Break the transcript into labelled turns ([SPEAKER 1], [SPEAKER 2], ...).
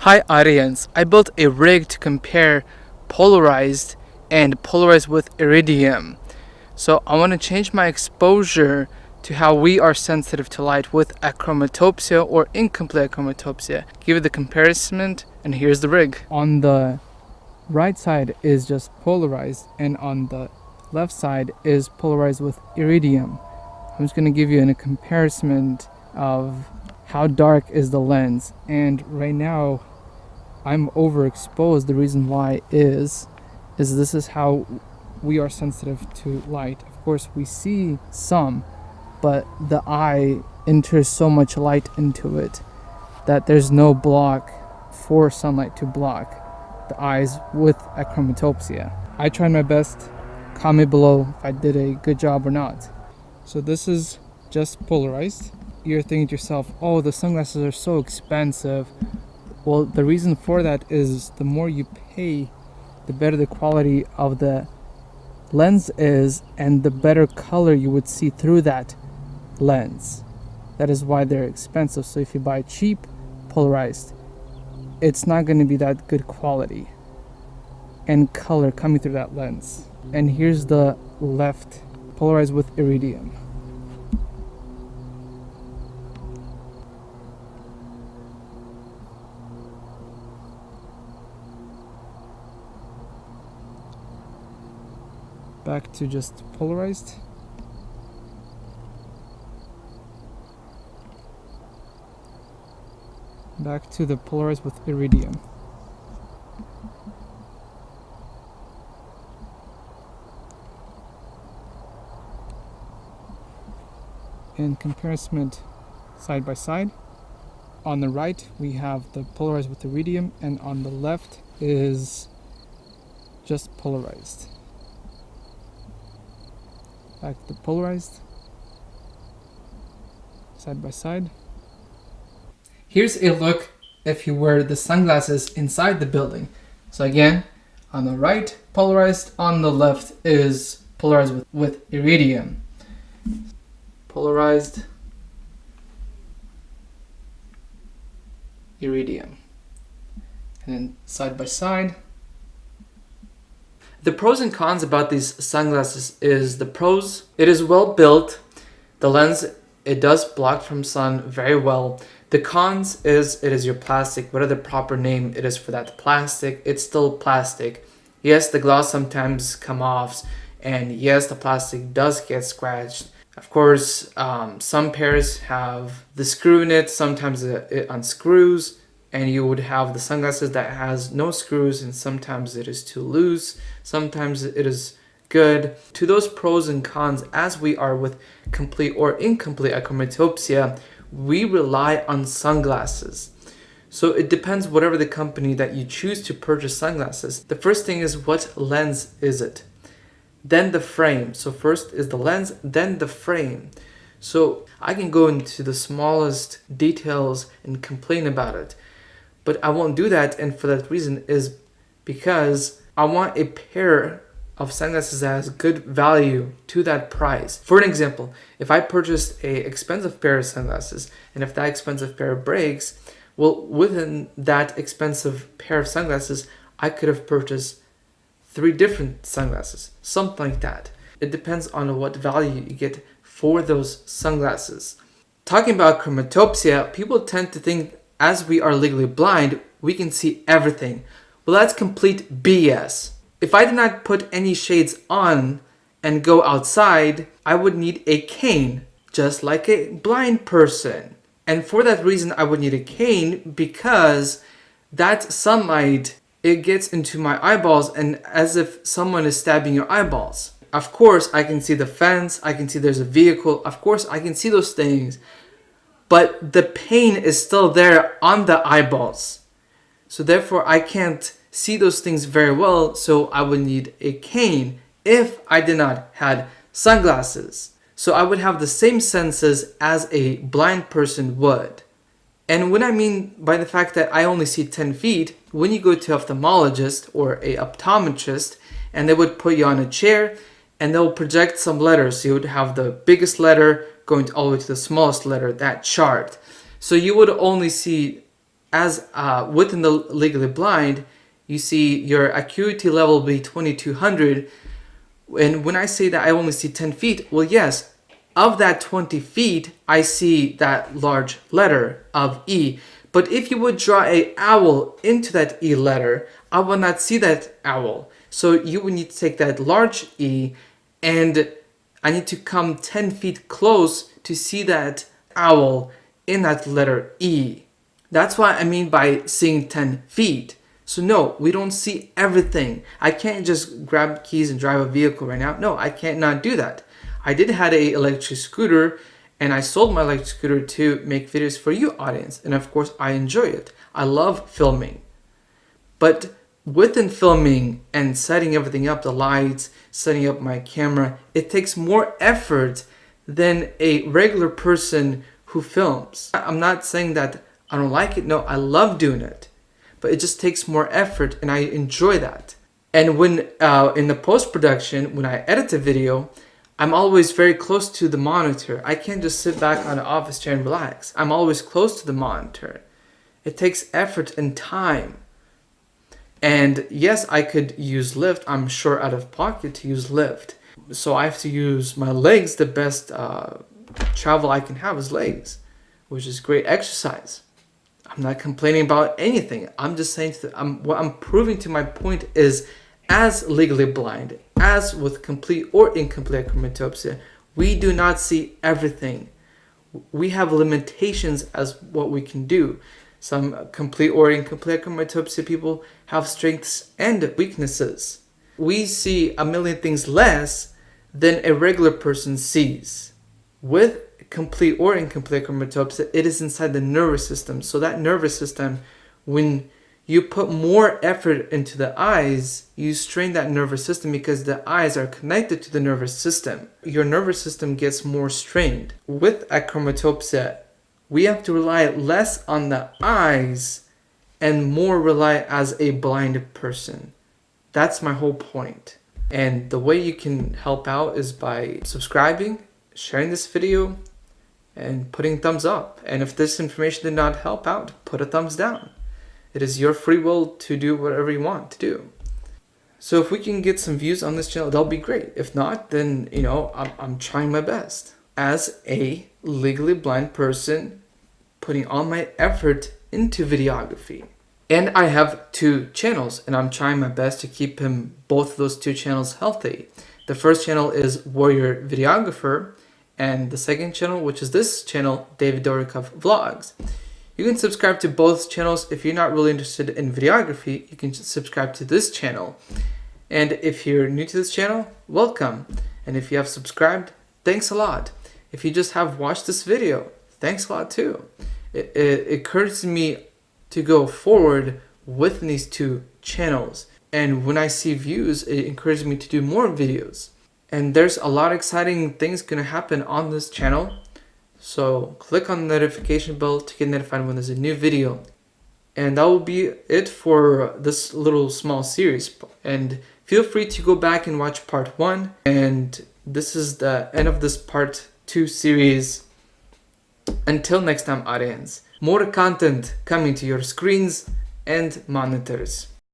[SPEAKER 1] Hi audience, I built a rig to compare polarized and polarized with iridium. So I want to change my exposure to how we are sensitive to light with achromatopsia or incomplete achromatopsia. Give it the comparison, and here's the rig. On the right side is just polarized, and on the left side is polarized with iridium. I'm just going to give you a comparison of how dark is the lens, and right now I'm overexposed. The reason why is this is how we are sensitive to light. Of course we see some, but the eye enters so much light into it that there's no block for sunlight to block the eyes with achromatopsia. I tried my best. Comment below if I did a good job or not. So this is just polarized. You're thinking to yourself, oh, the sunglasses are so expensive. Well, the reason for that is the more you pay, the better the quality of the lens is, and the better color you would see through that lens. That is why they're expensive. So if you buy cheap polarized, it's not going to be that good quality and color coming through that lens. And here's the left, polarized with iridium. Back to just polarized. Back to the polarized with iridium. In comparison, side by side. On the right we have the polarized with iridium, and on the left is just polarized. Back to polarized, side by side. Here's a look if you wear the sunglasses inside the building. So again, on the right polarized, on the left is polarized with iridium. Polarized, iridium, and then side by side. The pros and cons about these sunglasses is the pros, it is well built. The lens, it does block from sun very well. The cons is it is your plastic. Whatever the proper name it is for that plastic, it's still plastic. Yes, the gloss sometimes come off, and yes, the plastic does get scratched. Of course, some pairs have the screw in it, sometimes it unscrews, and you would have the sunglasses that has no screws, and sometimes it is too loose, sometimes it is good. To those pros and cons, as we are with complete or incomplete achromatopsia, we rely on sunglasses. So it depends whatever the company that you choose to purchase sunglasses. The first thing is, what lens is it? Then the frame. So first is the lens, then the frame. So I can go into the smallest details and complain about it, but I won't do that, and for that reason is because I want a pair of sunglasses that has good value to that price. For an example, if I purchased a expensive pair of sunglasses, and if that expensive pair breaks, well, within that expensive pair of sunglasses, I could have purchased 3 different sunglasses, something like that. It depends on what value you get for those sunglasses. Talking about chromatopsia, people tend to think as we are legally blind, we can see everything. Well, that's complete BS. If I did not put any shades on and go outside, I would need a cane, just like a blind person. And for that reason, I would need a cane because that sunlight, it gets into my eyeballs, and as if someone is stabbing your eyeballs. Of course, I can see the fence, I can see there's a vehicle, of course I can see those things, but the pain is still there on the eyeballs. So therefore I can't see those things very well, so I would need a cane if I did not have sunglasses. So I would have the same senses as a blind person would. And what I mean by the fact that I only see 10 feet, when you go to an ophthalmologist or a optometrist, and they would put you on a chair and they'll project some letters. So you would have the biggest letter going all the way to the smallest letter, that chart. So you would only see as within the legally blind, you see your acuity level be 2200. And when I say that I only see 10 feet, well, yes, of that 20 feet, I see that large letter of E. But if you would draw a owl into that E letter, I will not see that owl. So you would need to take that large E, and I need to come 10 feet close to see that owl in that letter E. That's what I mean by seeing 10 feet. So no, we don't see everything. I can't just grab keys and drive a vehicle right now. No, I can't not do that. I did have an electric scooter, and I sold my electric scooter to make videos for you audience. And of course, I enjoy it. I love filming. But within filming and setting everything up, the lights, setting up my camera, it takes more effort than a regular person who films. I'm not saying that I don't like it. No, I love doing it. But it just takes more effort, and I enjoy that. And when in the post-production, when I edit a video, I'm always very close to the monitor. I can't just sit back on the office chair and relax. I'm always close to the monitor. It takes effort and time. And yes, I could use lift. I'm sure out of pocket to use lift. So I have to use my legs. The best travel I can have is legs, which is great exercise. I'm not complaining about anything. I'm just saying what I'm proving to my point is, as legally blind, as with complete or incomplete achromatopsia, we do not see everything. We have limitations as what we can do. Some complete or incomplete achromatopsia people have strengths and weaknesses. We see a million things less than a regular person sees. With complete or incomplete achromatopsia, it is inside the nervous system. So that nervous system, when you put more effort into the eyes, you strain that nervous system because the eyes are connected to the nervous system. Your nervous system gets more strained. With achromatopsia, we have to rely less on the eyes and more rely as a blind person. That's my whole point. And the way you can help out is by subscribing, sharing this video, and putting thumbs up. And if this information did not help out, put a thumbs down. It is your free will to do whatever you want to do. So if we can get some views on this channel, that'll be great. If not, then, you know, I'm trying my best. As a legally blind person, putting all my effort into videography. And I have 2 channels, and I'm trying my best to keep both of those 2 channels healthy. The first channel is Warrior Videographer, and the second channel, which is this channel, David Dorikov Vlogs. You can subscribe to both channels. If you're not really interested in videography, you can subscribe to this channel. And if you're new to this channel, welcome. And if you have subscribed, thanks a lot. If you just have watched this video, thanks a lot too. It encourages me to go forward with these 2 channels. And when I see views, it encourages me to do more videos. And there's a lot of exciting things going to happen on this channel. So click on the notification bell to get notified when there's a new video. And that will be it for this little small series. And feel free to go back and watch part 1. And this is the end of this part 2 series. Until next time, audience. More content coming to your screens and monitors.